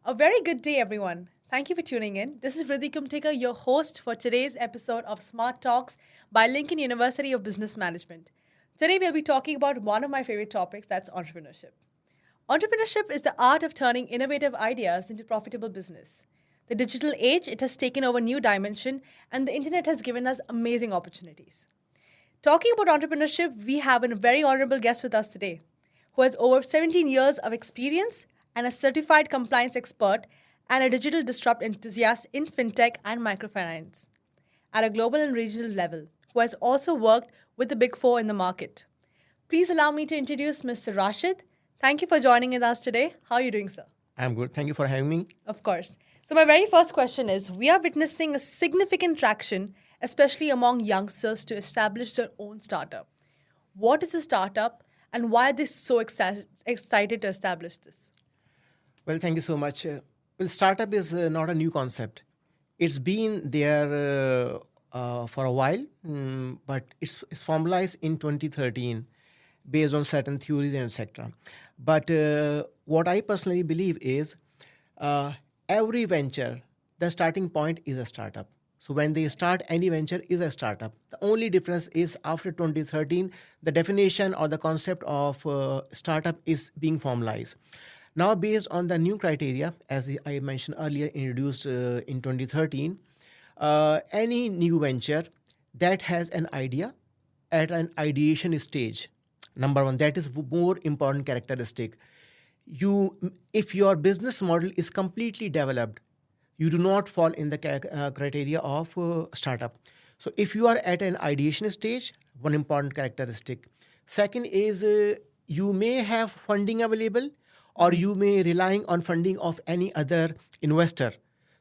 A very good day, everyone. Thank you for tuning in. This is Riddhi Kumtekar, your host for today's episode of Smart Talks by Lincoln University of Business Management. Today, we'll be talking about one of my favorite topics, that's entrepreneurship. Entrepreneurship is the art of turning innovative ideas into profitable business. The digital age, it has taken over new dimension, and the internet has given us amazing opportunities. Talking about entrepreneurship, we have a very honorable guest with us today who has over 17 years of experience and a certified compliance expert and a digital disrupt enthusiast in fintech and microfinance at a global and regional level, who has also worked with the big four in the market. Please allow me to introduce Mr. Rashid. Thank you for joining with us today. How are you doing, sir? I'm good. Thank you for having me. Of course. So my very first question is, we are witnessing a significant traction, especially among youngsters, to establish their own startup. What is a startup and why are they so excited to establish this? Well, thank you so much. Startup is not a new concept. It's been there for a while, but it's formalized in 2013 based on certain theories and etc. But what I personally believe is every venture, the starting point is a startup. So when they start any venture is a startup. The only difference is after 2013, the definition or the concept of startup is being formalized. Now, based on the new criteria, as I mentioned earlier, introduced in 2013, any new venture that has an idea at an ideation stage, number one, that is more important characteristic. If your business model is completely developed, you do not fall in the criteria of startup. So if you are at an ideation stage, one important characteristic. Second is you may have funding available, or you may relying on funding of any other investor.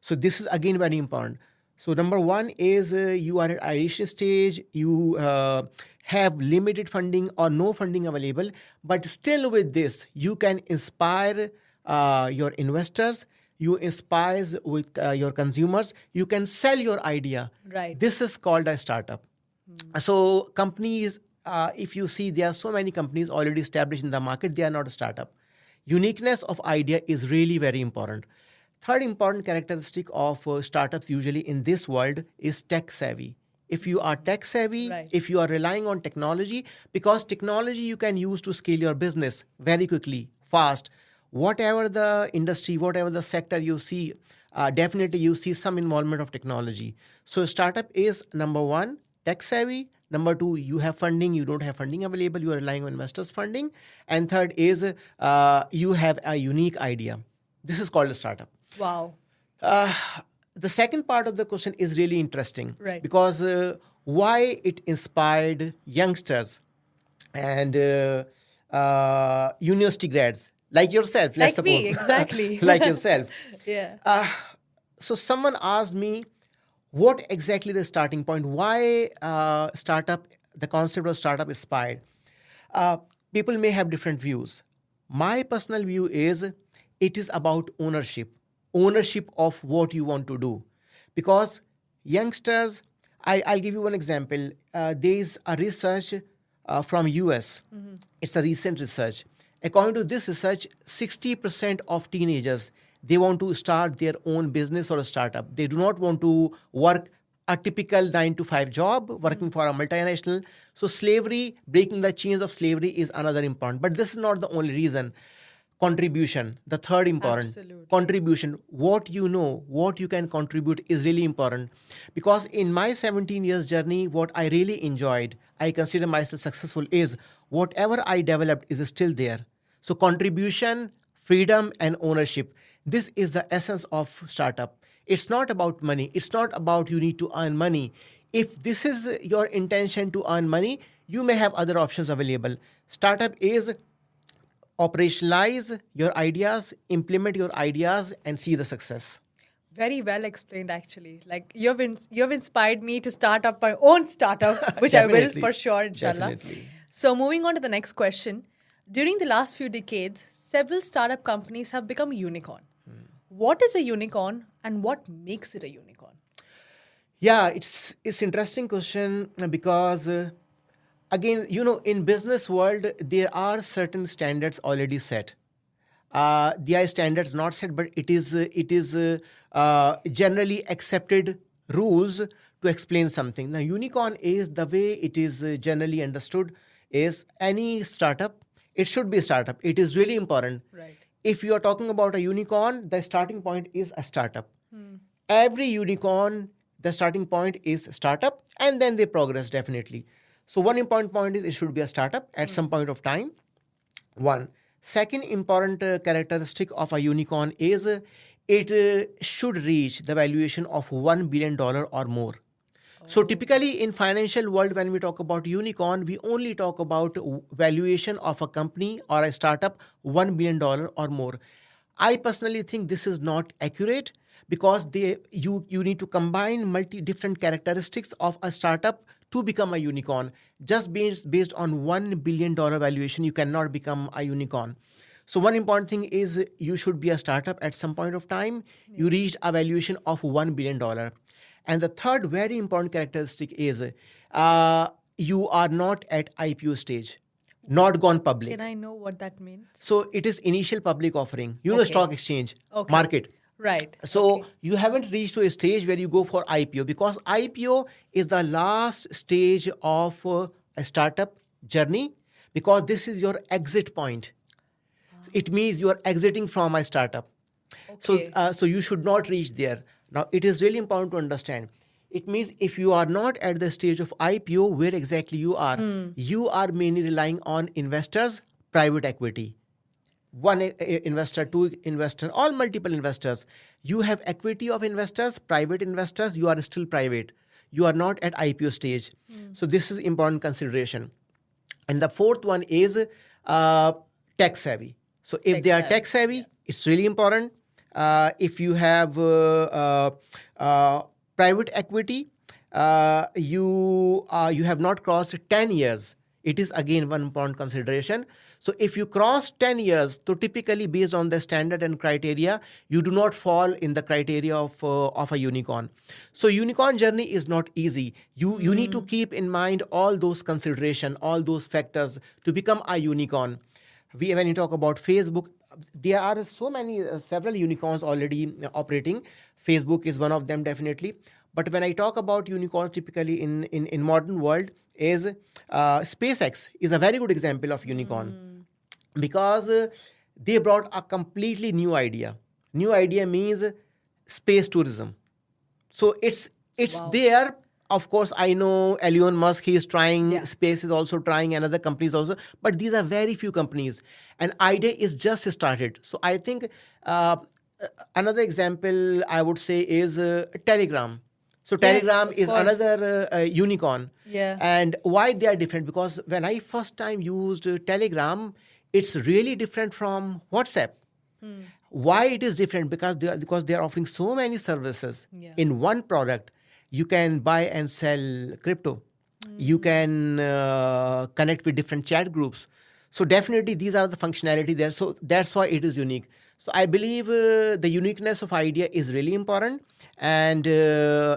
So this is again very important. So number one is you are at ideation stage, you have limited funding or no funding available, but still with this, you can inspire your investors, you inspire with your consumers, you can sell your idea. Right. This is called a startup. So companies, if you see, there are so many companies already established in the market, they are not a startup. Uniqueness of idea is really very important. Third important characteristic of startups usually in this world is tech savvy. If you are tech savvy, Right. if you are relying on technology, because technology you can use to scale your business very quickly, fast. Whatever the industry, whatever the sector you see, definitely you see some involvement of technology. So startup is number one, tech savvy. Number two, you have funding, you don't have funding available, you are relying on investors' funding. And third is you have a unique idea. This is called a startup. Wow. The second part of the question is really interesting. Right. Because why it inspired youngsters and university grads like yourself, let's Like suppose. me, exactly. Like yourself. Yeah. So someone asked me, what exactly the starting point? Why startup, the concept of startup inspired? People may have different views. My personal view is it is about ownership of what you want to do. Because youngsters, I'll give you one example. There is a research from US. Mm-hmm. It's a recent research. According to this research, 60% of teenagers, they want to start their own business or a startup. They do not want to work a typical 9-to-5 job, working for a multinational. So slavery, breaking the chains of slavery is another important. But this is not the only reason. Contribution, the third important. Absolutely. Contribution, what you know, what you can contribute is really important. Because in my 17 years journey, what I really enjoyed, I consider myself successful, is whatever I developed is still there. So contribution, freedom, and ownership. This is the essence of startup. It's not about money. It's not about you need to earn money. If this is your intention to earn money, you may have other options available. Startup is operationalize your ideas, implement your ideas, and see the success. Very well explained, actually. Like you've inspired me to start up my own startup, which I will for sure, inshallah. Definitely. So moving on to the next question. During the last few decades, several startup companies have become unicorn. What is a unicorn and what makes it a unicorn? Yeah, it's interesting question because Again, in business world, there are certain standards already set. There are standards not set, but it is generally accepted rules to explain something. Now, unicorn is the way it is generally understood is any startup. It should be a startup. It is really important. Right. If you are talking about a unicorn, the starting point is a startup. Every unicorn, the starting point is startup, and then they progress definitely. So one important point is it should be a startup at some point of time. One. Second important characteristic of a unicorn is it should reach the valuation of $1 billion or more. So typically in financial world, when we talk about unicorn, we only talk about valuation of a company or a startup $1 billion or more. I personally think this is not accurate because you need to combine different characteristics of a startup to become a unicorn. Just based on $1 billion valuation, you cannot become a unicorn. So one important thing is you should be a startup at some point of time. You reached a valuation of $1 billion. And the third very important characteristic is you are not at IPO stage, not gone public. Can I know what that means? So it is initial public offering, Okay. stock exchange, Okay. market. Right. So you haven't reached to a stage where you go for IPO because IPO is the last stage of a startup journey because this is your exit point. It means you are exiting from a startup. Okay. So you should not reach there. Now, it is really important to understand. It means if you are not at the stage of IPO, where exactly you are mainly relying on investors, private equity. One investor, two investor, all multiple investors. You have equity of investors, private investors, you are still private. You are not at IPO stage. So this is important consideration. And the fourth one is tech savvy. So if they are tech savvy, it's really important. If you have private equity, you have not crossed 10 years. It is again one important consideration. So if you cross 10 years, so typically based on the standard and criteria, you do not fall in the criteria of a unicorn. So unicorn journey is not easy. You need to keep in mind all those consideration, all those factors to become a unicorn. When you talk about Facebook, there are so many, several unicorns already operating. Facebook is one of them definitely. But when I talk about unicorns, typically in modern world, is SpaceX is a very good example of unicorn because they brought a completely new idea. New idea means space tourism. So it's there. Of course, I know Elon Musk, he is trying, Space is also trying, and other companies also, but these are very few companies. And idea is just started. So I think another example I would say is Telegram. So Telegram is another unicorn. Yeah. And why they are different? Because when I first time used Telegram, it's really different from WhatsApp. Why it is different? Because they are offering so many services in one product. You can buy and sell crypto. You can connect with different chat groups. So definitely these are the functionality there. So that's why it is unique. So I believe the uniqueness of idea is really important, and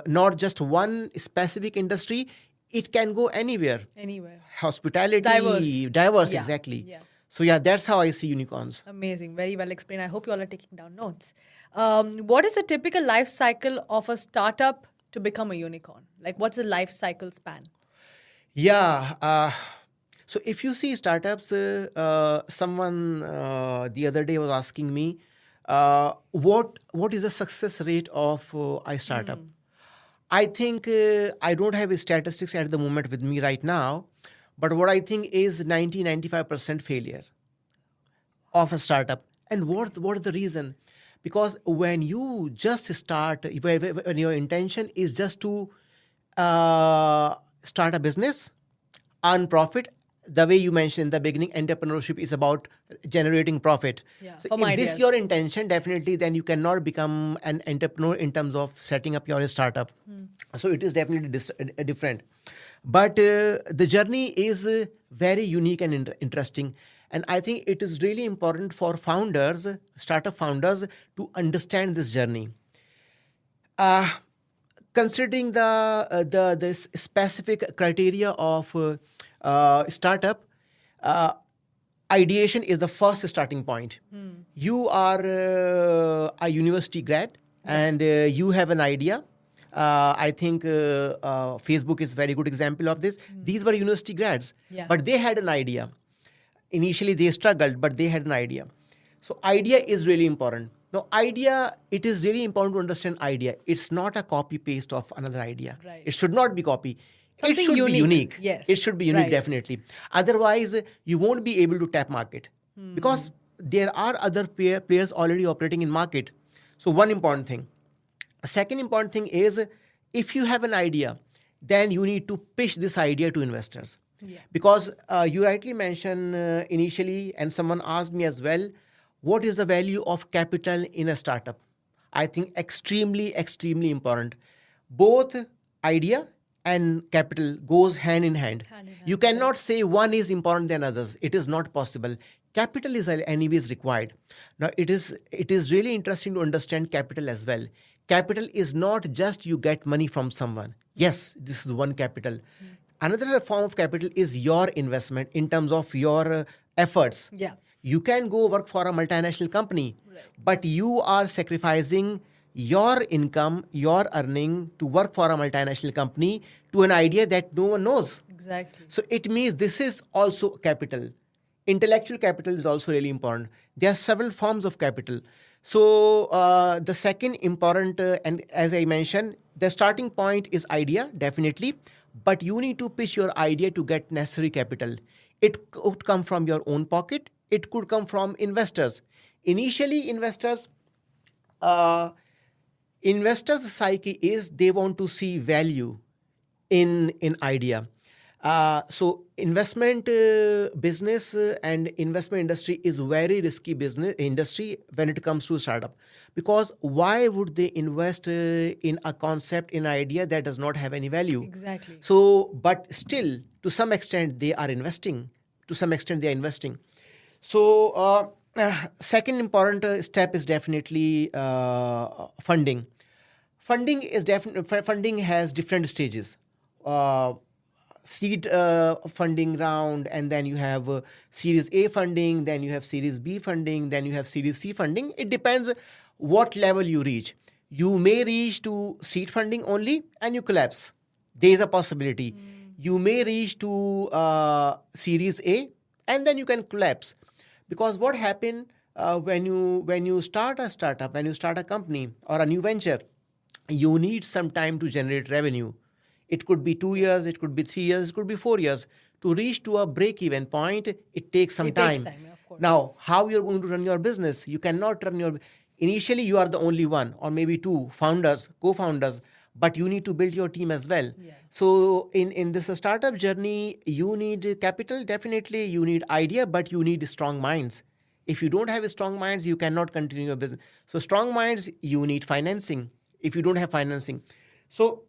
not just one specific industry. It can go anywhere. Anywhere. Hospitality, diverse, exactly. Yeah. So yeah, that's how I see unicorns. Amazing. Very well explained. I hope you all are taking down notes. What is the typical life cycle of a startup to become a unicorn? Like, what's the life cycle span? Yeah. So if you see startups, someone the other day was asking me, what is the success rate of a startup? I think I don't have statistics at the moment with me right now, but what I think is 95% failure of a startup. And what is the reason? Because when you just start, when your intention is just to start a business, earn profit, the way you mentioned in the beginning, entrepreneurship is about generating profit. So if this is your intention, definitely then you cannot become an entrepreneur in terms of setting up your startup. So it is definitely different. But the journey is very unique and interesting. And I think it is really important for founders, startup founders, to understand this journey. Considering the specific criteria of startup, uh, ideation is the first starting point. You are a university grad and you have an idea. I think Facebook is a very good example of this. These were university grads, but they had an idea. Initially, they struggled, but they had an idea. So idea is really important. Now, idea, it is really important to understand idea. It's not a copy paste of another idea. Right. It should not be copy. Something it should unique. be unique. Yes. It should be unique, Right. definitely. Otherwise, you won't be able to tap market because there are other players already operating in market. So one important thing. Second important thing is if you have an idea, then you need to pitch this idea to investors. Yeah. Because you rightly mentioned initially, and someone asked me as well, what is the value of capital in a startup? I think extremely, extremely important. Both idea and capital goes hand in hand. You cannot say one is important than others. It is not possible. Capital is anyways required. Now, it is really interesting to understand capital as well. Capital is not just you get money from someone. Yes, this is one capital. Another form of capital is your investment in terms of your efforts. Yeah. You can go work for a multinational company, but you are sacrificing your income, your earning to work for a multinational company to an idea that no one knows. Exactly. So it means this is also capital. Intellectual capital is also really important. There are several forms of capital. So the second important, and as I mentioned, the starting point is idea, definitely. But you need to pitch your idea to get necessary capital. It could come from your own pocket. It could come from investors. Initially, investors' psyche is they want to see value in idea. So investment business and investment industry is very risky business industry when it comes to startup, because why would they invest in a concept, in an idea that does not have any value? Exactly. So, but still, to some extent, they are investing. So, second important step is definitely funding. Funding has different stages. Seed funding round, and then you have Series A funding, then you have Series B funding, then you have Series C funding. It depends what level you reach. You may reach to seed funding only and you collapse. There is a possibility. You may reach to Series A and then you can collapse. Because what happens when you start a startup, when you start a company or a new venture, you need some time to generate revenue. It could be 2 years, it could be 3 years, it could be 4 years. To reach to a break-even point, it takes some time. Of course. Now, how you're going to run your business? You cannot run your... Initially, you are the only one or maybe two founders, co-founders, but you need to build your team as well. Yeah. So in this startup journey, you need capital, definitely. You need idea, but you need strong minds. If you don't have strong minds, you cannot continue your business. So strong minds, you need financing. If you don't have financing. So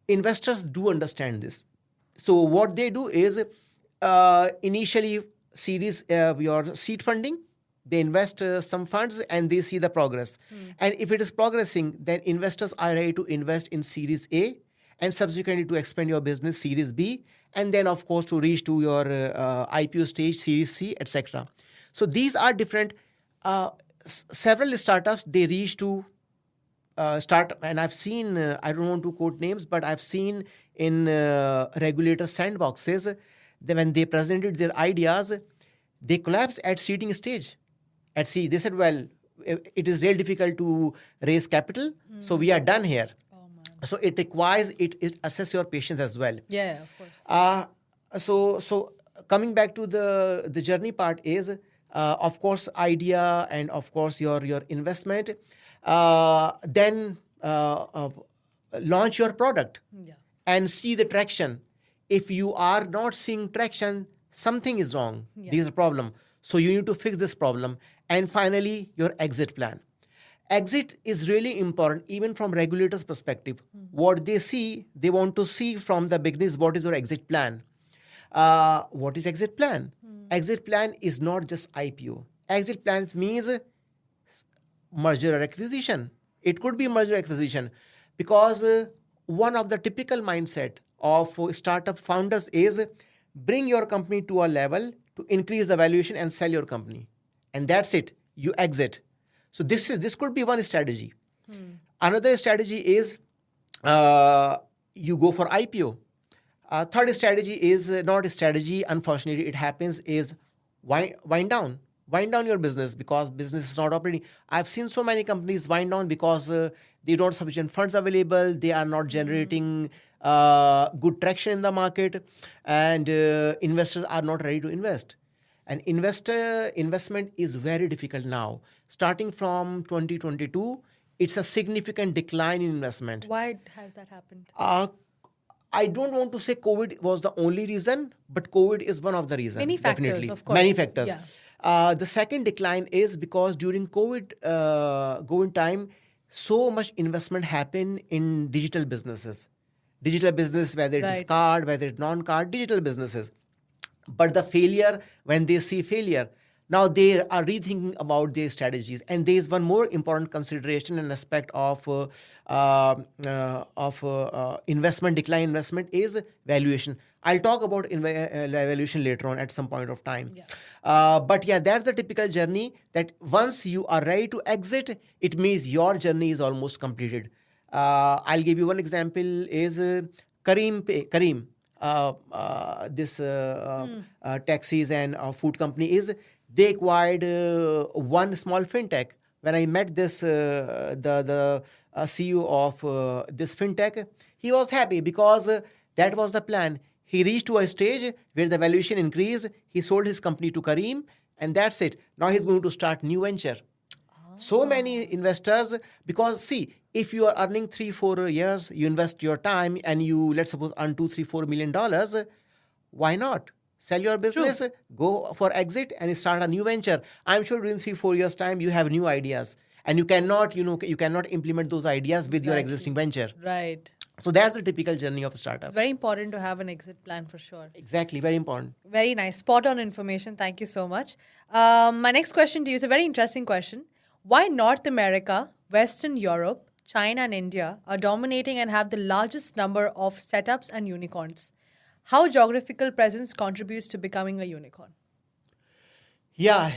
investors do understand this. So what they do is initially your seed funding, they invest some funds and they see the progress. And if it is progressing, then investors are ready to invest in Series A and subsequently to expand your business, Series B, and then of course to reach to your IPO stage, Series C, etc. So these are different. Several startups, they reach to start, and I've seen, I don't want to quote names, but I've seen in regulator sandboxes that when they presented their ideas, they collapsed at seeding stage. At seed, they said, well, it is really difficult to raise capital, so we are done here. So it requires it assess your patience as well. Yeah, of course. So coming back to the journey part is, of course, idea and of course your investment. Then launch your product and see the traction. If you are not seeing traction, something is wrong. There is a problem. So you need to fix this problem. And finally, your exit plan. Exit is really important, even from regulators' perspective. What they see, they want to see from the beginning, what is your exit plan? What is exit plan? Exit plan is not just IPO. Exit plan means merger or acquisition. It could be merger or acquisition, because one of the typical mindset of startup founders is bring your company to a level to increase the valuation and sell your company. And that's it. You exit. So this could be one strategy. Another strategy is you go for IPO. Third strategy is not a strategy. Unfortunately, it happens is wind down. Wind down your business because business is not operating. I've seen so many companies wind down because they don't have sufficient funds available. They are not generating good traction in the market, and investors are not ready to invest. And investment is very difficult now. Starting from 2022, it's a significant decline in investment. Why has that happened? I don't want to say COVID was the only reason, but COVID is one of the reasons. Many factors, definitely. of course. Many factors. Yeah. The second decline is because during COVID time, so much investment happened in digital businesses. Digital business, whether it is Right. card, whether it's non-card, digital businesses. But the failure, when they see failure, now they are rethinking about their strategies. And there is one more important consideration and aspect of investment, decline investment is valuation. I'll talk about valuation later on at some point of time. Yeah. But yeah, that's the typical journey that once you are ready to exit, it means your journey is almost completed. I'll give you one example is Kareem. This taxis and food company is they acquired one small fintech. When I met this the CEO of this fintech, he was happy because that was the plan. He reached to a stage where the valuation increased. He sold his company to Kareem, and that's it. Now he's going to start new venture. So many investors, because see, if you are earning 3-4 years, you invest your time and you, let's suppose, earn $2-3-4 million, why not? Sell your business, go for exit and start a new venture. I'm sure during 3-4 years time, you have new ideas and you cannot implement those ideas with your existing venture. Right. So that's the typical journey of a startup. It's very important to have an exit plan for sure. Exactly, very important. Very nice. Spot on information. Thank you so much. My next question to you is a very interesting question. Why North America, Western Europe, China, and India are dominating and have the largest number of setups and unicorns? How geographical presence contributes to becoming a unicorn? Yeah.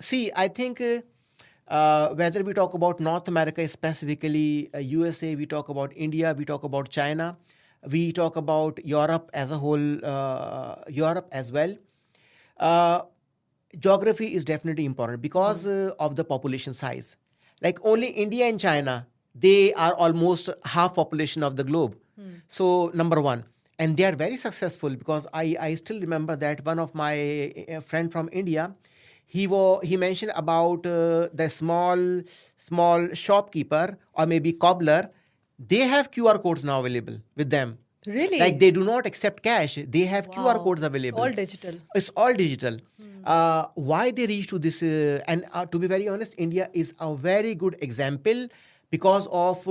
See, I think whether we talk about North America, specifically USA, we talk about India, we talk about China, we talk about Europe as a whole, Europe as well. Geography is definitely important because of the population size. Like only India and China, they are almost half population of the globe. So number one. And they are very successful because I still remember that one of my friend from India, he mentioned about the small shopkeeper or maybe cobbler. They have QR codes now available with them. Really? Like they do not accept cash. They have QR codes available. It's all digital. It's all digital. Why they reach to this? And to be very honest, India is a very good example because of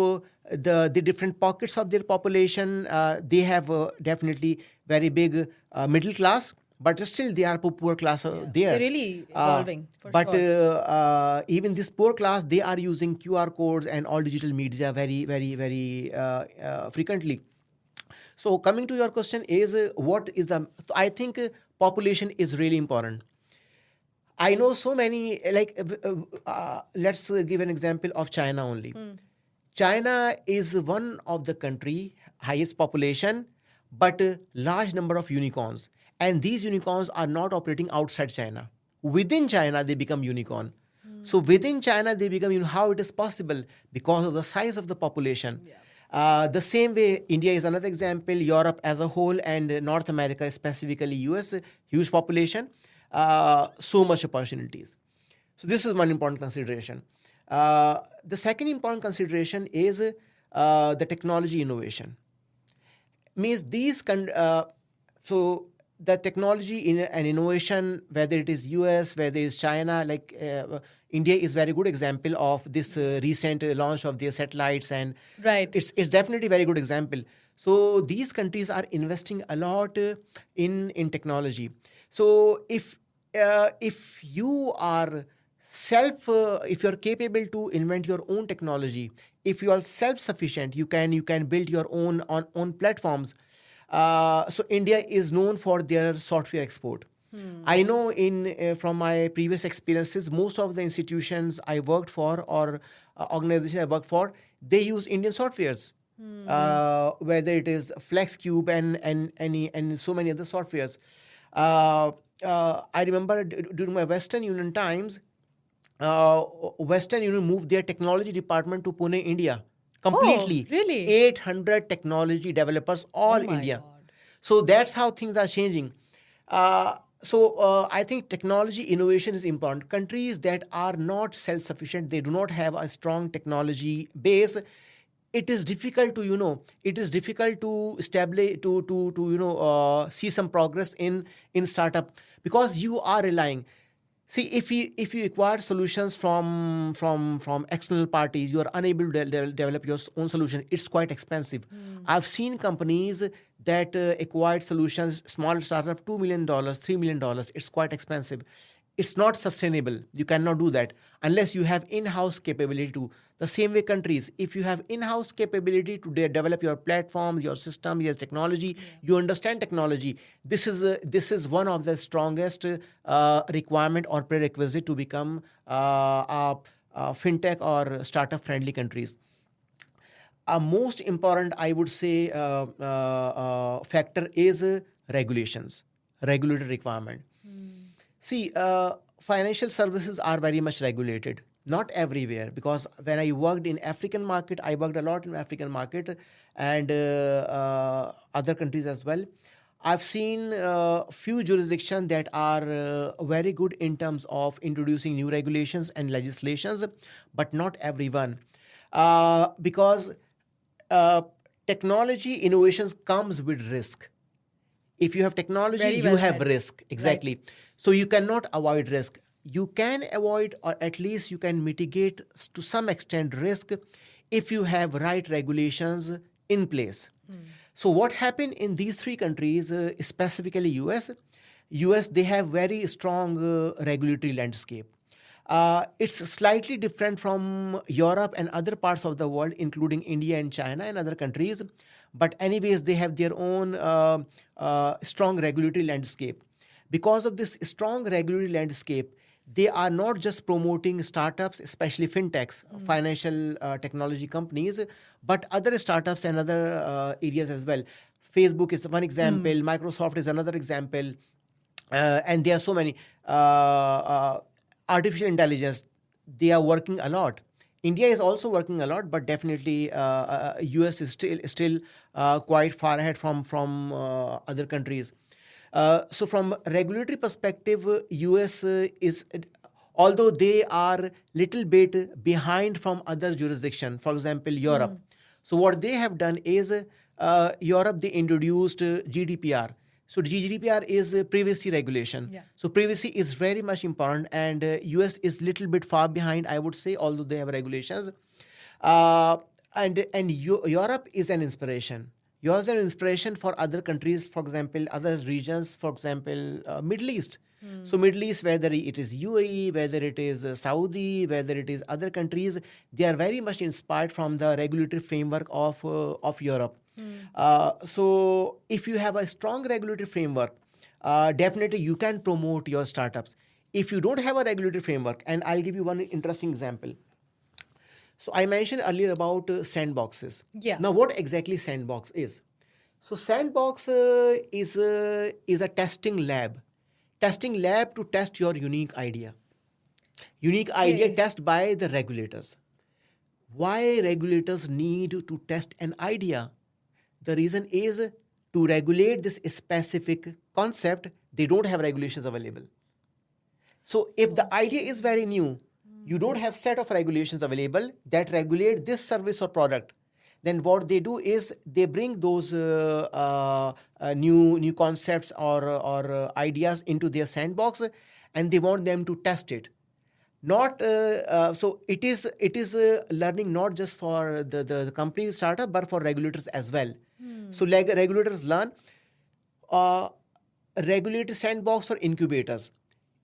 the different pockets of their population. They have definitely very big middle class, but still they are poor class there. They're really evolving. But even this poor class, they are using QR codes and all digital media very, very, very frequently. So coming to your question is what is the? I think population is really important. I know so many, like, let's give an example of China only. China is one of the country, highest population, but large number of unicorns. And these unicorns are not operating outside China. Within China, they become unicorn. So within China, they become, how it is possible? Because of the size of the population. The same way, India is another example, Europe as a whole, and North America, specifically US, huge population. So much opportunities. So this is one important consideration. The second important consideration is the technology innovation. Means these so the technology and innovation, whether it is US, whether it is China, like India is very good example of this recent launch of their satellites, and right. It's definitely very good example. So these countries are investing a lot in technology. So if you are if you're capable to invent your own technology, if you are self-sufficient, you can build your own platforms. So India is known for their software export. I know from my previous experiences, most of the institutions I worked for or organizations I worked for, they use Indian softwares. Whether it is FlexCube and so many other softwares. I remember during my Western Union times, Western Union moved their technology department to Pune, India, Oh, completely. really? 800 technology developers, all Oh my India. God. So that's how things are changing. So I think technology innovation is important. Countries that are not self-sufficient, they do not have a strong technology base. It is difficult to establish see some progress in startup, because you are relying. See, if you acquire solutions from external parties, you are unable to develop your own solution. It's quite expensive. I've seen companies that acquired solutions, small startup, $2 million, $3 million. It's quite expensive. It's not sustainable. You cannot do that unless you have in-house capability to. The same way countries, if you have in-house capability to develop your platforms, your system, your technology, you understand technology. This is one of the strongest requirement or prerequisite to become fintech or startup friendly countries. A most important, I would say, factor is regulations, regulatory requirement. See, financial services are very much regulated. Not everywhere, because when I worked in African market, I worked a lot in African market and other countries as well. I've seen few jurisdictions that are very good in terms of introducing new regulations and legislations, but not everyone, because uh, technology innovations comes with risk. If you have technology, Very you well have said. risk. Right. Exactly. So you cannot avoid risk. You can avoid, or at least you can mitigate to some extent risk, if you have right regulations in place. So what happened in these three countries, specifically US, they have very strong regulatory landscape. It's slightly different from Europe and other parts of the world, including India and China and other countries. But anyways, they have their own strong regulatory landscape. Because of this strong regulatory landscape, they are not just promoting startups, especially fintechs, financial technology companies, but other startups and other areas as well. Facebook is one example. Microsoft is another example. And there are so many. Artificial intelligence, they are working a lot. India is also working a lot, but definitely US is still quite far ahead from other countries. So from regulatory perspective, US is, although they are little bit behind from other jurisdiction, for example Europe. So what they have done is, Europe, they introduced GDPR. So GDPR is privacy regulation. Yeah. So privacy is very much important, and US is little bit far behind, I would say, although they have regulations. Uh, and Europe is an inspiration. Europe is an inspiration for other countries, for example, other regions, for example, Middle East. So Middle East, whether it is UAE, whether it is Saudi, whether it is other countries, they are very much inspired from the regulatory framework of Europe. So if you have a strong regulatory framework, definitely you can promote your startups. If you don't have a regulatory framework, and I'll give you one interesting example. So I mentioned earlier about sandboxes. Yeah. Now, what exactly sandbox is? So sandbox is a testing lab to test your unique idea. Unique idea Okay. test by the regulators. Why regulators need to test an idea? The reason is, to regulate this specific concept, they don't have regulations available. So if the idea is very new, you don't have set of regulations available that regulate this service or product. Then what they do is they bring those new concepts or ideas into their sandbox, and they want them to test it. Not so it is learning not just for the company startup, but for regulators as well. So regulators learn. uh, Regulatory sandbox or incubators,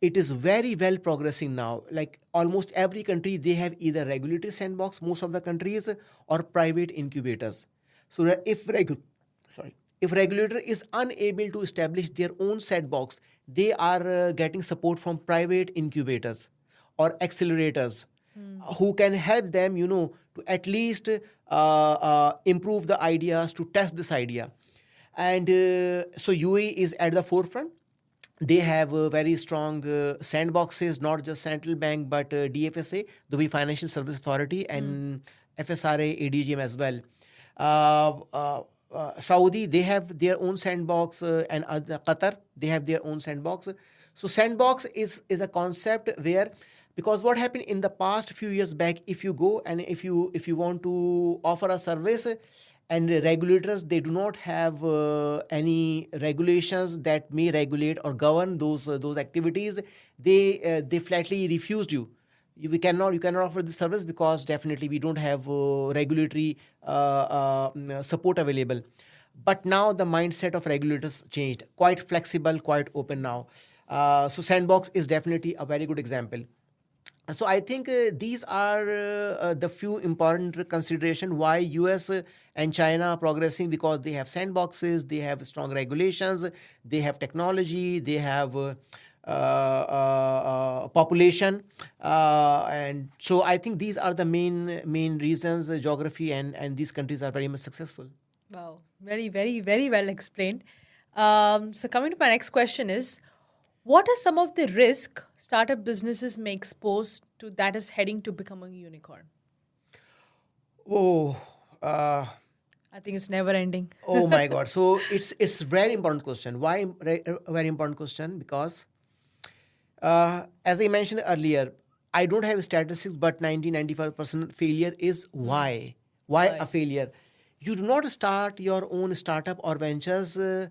it is very well progressing now. Like almost every country, they have either regulatory sandbox, most of the countries, or private incubators. So if If regulator is unable to establish their own sandbox, they are getting support from private incubators or accelerators who can help them, to at least improve the ideas, to test this idea. And so UAE is at the forefront. They have very strong sandboxes, not just central bank, but DFSA, Dubai Financial Service Authority, and FSRA, ADGM as well. Saudi, they have their own sandbox, and Qatar, they have their own sandbox. So sandbox is a concept where, because what happened in the past few years back, if you go and if you want to offer a service, and regulators, they do not have any regulations that may regulate or govern those activities, they flatly refused you. You cannot offer this service because definitely we don't have regulatory support available. But now the mindset of regulators changed, quite flexible, quite open now. So sandbox is definitely a very good example. So I think these are the few important consideration why US and China are progressing, because they have sandboxes, they have strong regulations, they have technology, they have population, and so I think these are the main reasons. Geography and these countries are very much successful. Wow, very, very, very well explained. So coming to my next question is, what are some of the risk startup businesses may expose to that is heading to becoming a unicorn? Oh, I think it's never ending. oh my God! So it's very important question. Why a very important question? Because as I mentioned earlier, I don't have statistics, but 95% failure is why. Why a failure? You do not start your own startup or ventures to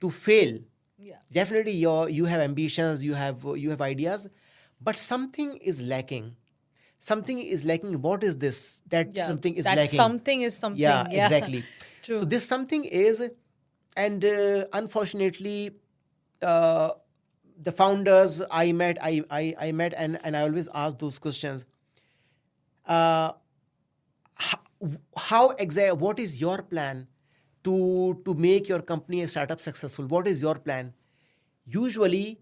fail. Yeah. Definitely, you have ambitions, you have ideas, but something is lacking. Something is lacking. What is this? Something is lacking. Something is something. Yeah, exactly. True. So this something is, and unfortunately, the founders I met, and I always ask those questions. What is your plan to make your company a startup successful? What is your plan? Usually,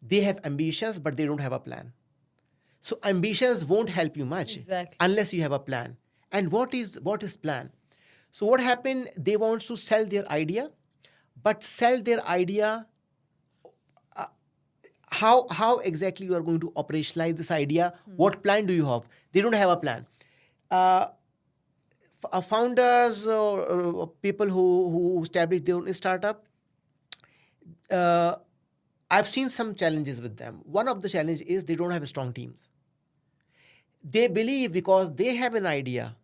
they have ambitions, but they don't have a plan. So ambitions won't help you much unless you have a plan. And what is plan? So what happened? They want to sell their idea, but sell their idea. How exactly you are going to operationalize this idea? What plan do you have? They don't have a plan. Founders or people who establish their own startup, I've seen some challenges with them. One of the challenges is they don't have strong teams. They believe because they have an idea,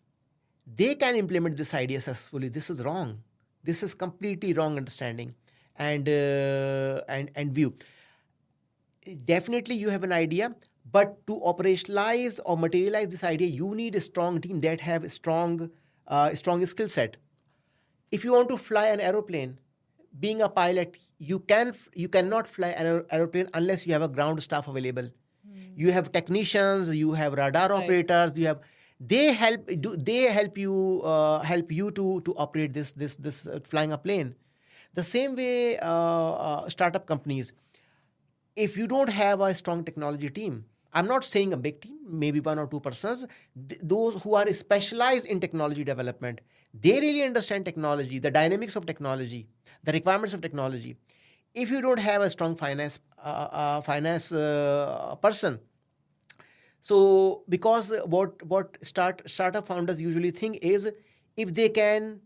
they can implement this idea successfully. This is wrong. This is completely wrong understanding and view. Definitely you have an idea, but to operationalize or materialize this idea, you need a strong team that have a strong skill set. If you want to fly an aeroplane, being a pilot, you cannot fly an aeroplane unless you have a ground staff available. You have technicians, you have radar operators, they help you to operate this flying a plane. The same way, startup companies, if you don't have a strong technology team, I'm not saying a big team, maybe 1 or 2 persons, those who are specialized in technology development, they really understand technology, the dynamics of technology, the requirements of technology. If you don't have a strong finance person, so because what startup founders usually think is, if they can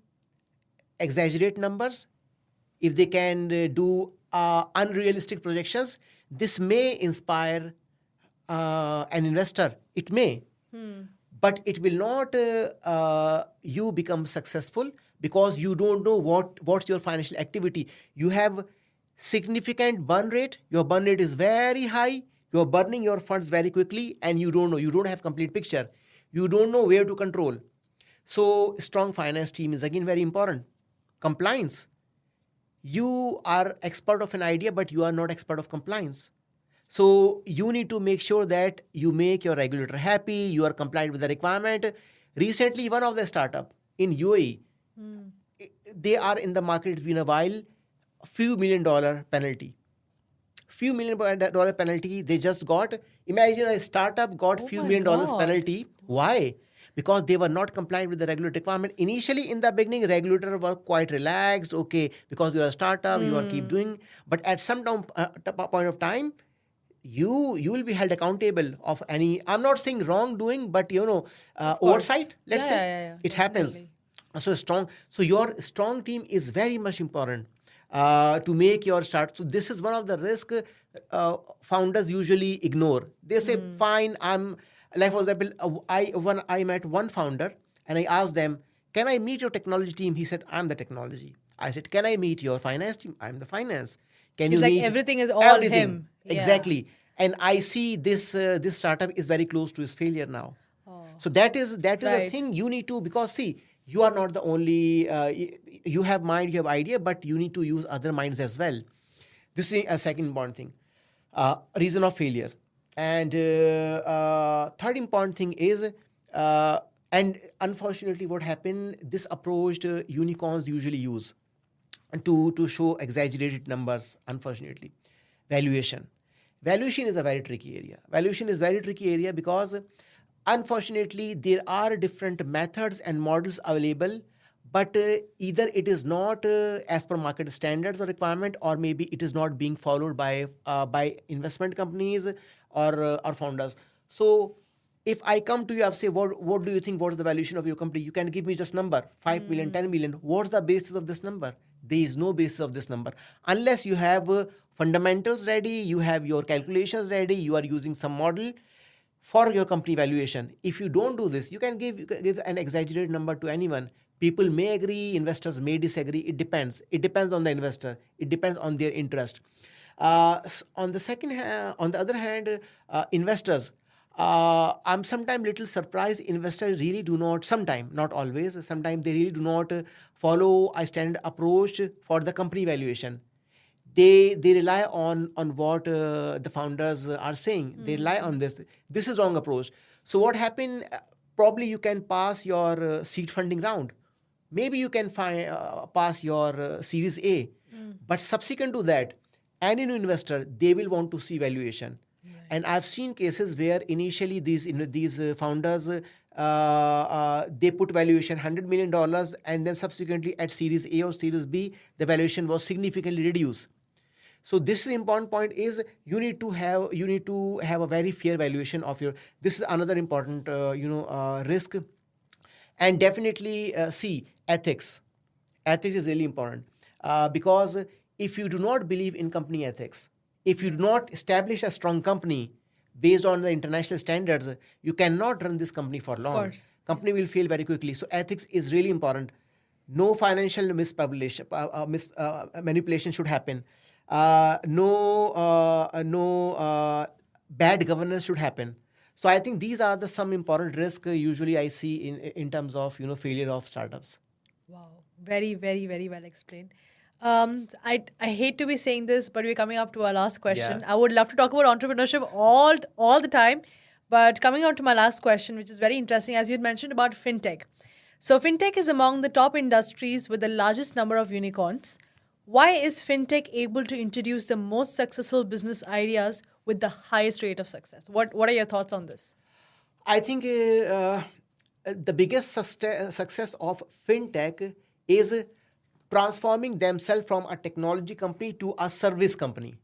exaggerate numbers, if they can do unrealistic projections, this may inspire an investor. It may, but it will not you become successful, because you don't know what's your financial activity. You have significant burn rate. Your burn rate is very high. You're burning your funds very quickly, and you don't know. You don't have complete picture. You don't know where to control. So strong finance team is again very important. Compliance. You are expert of an idea, but you are not expert of compliance. So you need to make sure that you make your regulator happy, you are compliant with the requirement. Recently, one of the startup in UAE, they are in the market. It's been a while. A few $1 million penalty. Few $1 million penalty they just got. Imagine a startup got Oh few my $1 million God. penalty. Why? Because they were not compliant with the regulatory requirement. Initially, in the beginning, regulators were quite relaxed. Okay, because you're a startup, you are keep doing. But at some point of time, you will be held accountable of any. I'm not saying wrongdoing, but Of course. oversight. Let's say Yeah. it happens. Definitely. So your strong team is very much important to make your start. So this is one of the risk founders usually ignore. They say, "Fine, I'm like for example, I met one founder and I asked them, can I meet your technology team? He said, I'm the technology. I said, can I meet your finance team? I'm the finance. Can He's you like, meet everything is all everything?" him. Yeah. Exactly. And I see this startup is very close to its failure now. Oh. So that is the Right. thing you need to, because see, you are not the only you have mind, you have idea, but you need to use other minds as well. This is a second important thing. Reason of failure. And third important thing is, and unfortunately what happened, this approach unicorns usually use to show exaggerated numbers, unfortunately. Valuation. Valuation is a very tricky area. Valuation is very tricky area because unfortunately there are different methods and models available, but either it is not as per market standards or requirement, or maybe it is not being followed by investment companies or founders. So if I come to you, I say, what do you think? What is the valuation of your company? You can give me just number, 5 million, 10 million. What's the basis of this number? There is no basis of this number. Unless you have fundamentals ready, you have your calculations ready, you are using some model for your company valuation. If you don't do this, you can give an exaggerated number to anyone. People may agree, investors may disagree. It depends. It depends on the investor. It depends on their interest. On the other hand, investors. I'm sometimes little surprised. Investors really do not. Sometimes, not always. Sometimes they really do not follow a standard approach for the company valuation. They rely on what the founders are saying. They rely on this. This is wrong approach. So what happened? Probably you can pass your seed funding round. Maybe you can pass your Series A. But subsequent to that, any new investor, they will want to see valuation. And I've seen cases where initially these founders they put valuation $100 million, and then subsequently at Series A or Series B, the valuation was significantly reduced. So this is important point is you need to have a very fair valuation of your. This is another important risk, and definitely see ethics. Ethics is really important because if you do not believe in company ethics, if you do not establish a strong company based on the international standards, you cannot run this company for long. Of course. Company will fail very quickly. So ethics is really important. No financial manipulation should happen. No bad governance should happen. So I think these are some important risks usually I see in terms of failure of startups. Wow. Very, very, very well explained. I hate to be saying this, but we're coming up to our last question. Yeah. I would love to talk about entrepreneurship all the time, but coming on to my last question, which is very interesting, as you'd mentioned about fintech. So fintech is among the top industries with the largest number of unicorns. Why is fintech able to introduce the most successful business ideas with the highest rate of success? What are your thoughts on this? I think the biggest success of fintech is transforming themselves from a technology company to a service company.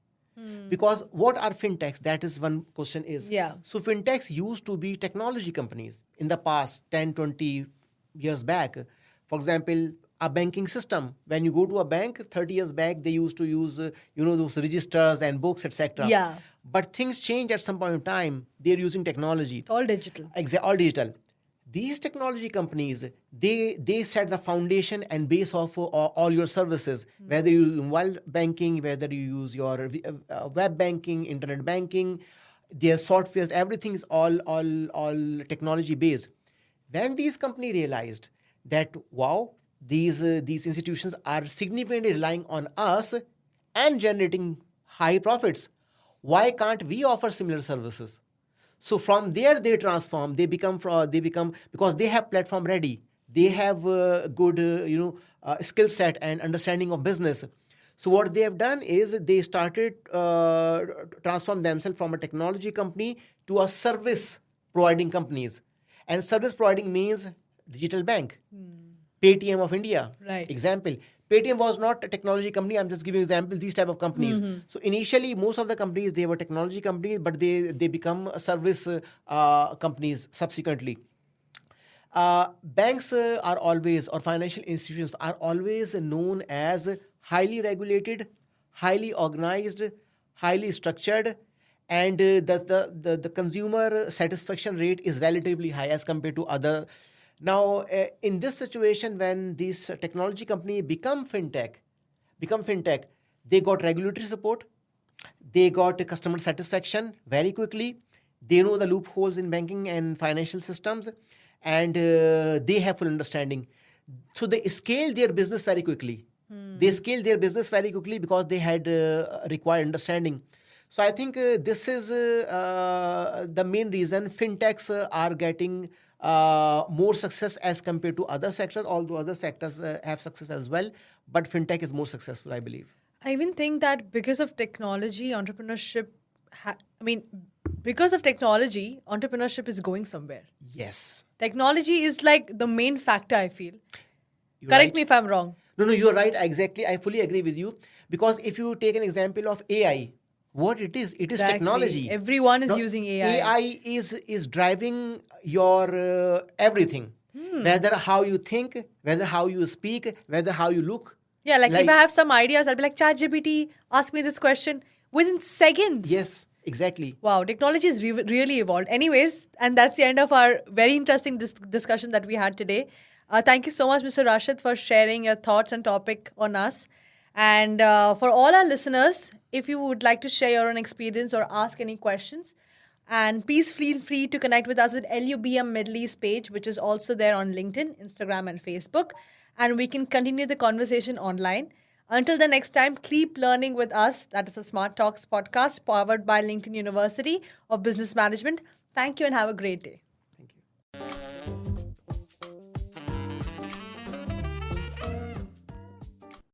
Because what are fintechs? That is one question is. Yeah. So fintechs used to be technology companies in the past 10, 20 years back. For example, a banking system. When you go to a bank 30 years back, they used to use those registers and books, etc. Yeah. But things change at some point in time. They're using technology. All digital. All digital. These technology companies, they set the foundation and base of all your services, whether you use mobile banking, whether you use your web banking, internet banking, their softwares, everything is all technology based. When these companies realized that, wow, these institutions are significantly relying on us and generating high profits, why can't we offer similar services? So from there they transform. They become because they have platform ready. They have good, skill set and understanding of business. So what they have done is they started transform themselves from a technology company to a service providing companies. And service providing means digital bank, Paytm of India. Right. Example. Paytm was not a technology company. I'm just giving example. These type of companies. So initially, most of the companies they were technology companies, but they become service companies subsequently. Banks are always, or financial institutions are always known as highly regulated, highly organized, highly structured, and the consumer satisfaction rate is relatively high as compared to other. Now, in this situation, when these technology company become fintech, they got regulatory support, they got customer satisfaction very quickly. They know the loopholes in banking and financial systems, and they have full understanding. So they scale their business very quickly. They scale their business very quickly because they had required understanding. So I think this is the main reason fintechs are getting more success as compared to other sectors, although other sectors have success as well. But fintech is more successful, I believe. I even think that because of technology, entrepreneurship, because of technology, entrepreneurship is going somewhere. Yes. Technology is like the main factor, I feel. You're Correct right. me if I'm wrong. No, you're right. Exactly. I fully agree with you. Because if you take an example of AI, what it is Exactly. technology. Everyone is using AI. AI is driving your everything. Whether how you think, whether how you speak, whether how you look. Yeah, like if I have some ideas, I'll be like, ChatGPT, ask me this question within seconds. Yes, exactly. Wow, technology is really evolved. Anyways, and that's the end of our very interesting discussion that we had today. Thank you so much, Mr. Rashid, for sharing your thoughts and topic on us. And for all our listeners, if you would like to share your own experience or ask any questions, and please feel free to connect with us at LUBM Middle East page, which is also there on LinkedIn, Instagram, and Facebook. And we can continue the conversation online. Until the next time, keep learning with us. That is a Smart Talks podcast powered by LinkedIn University of Business Management. Thank you and have a great day.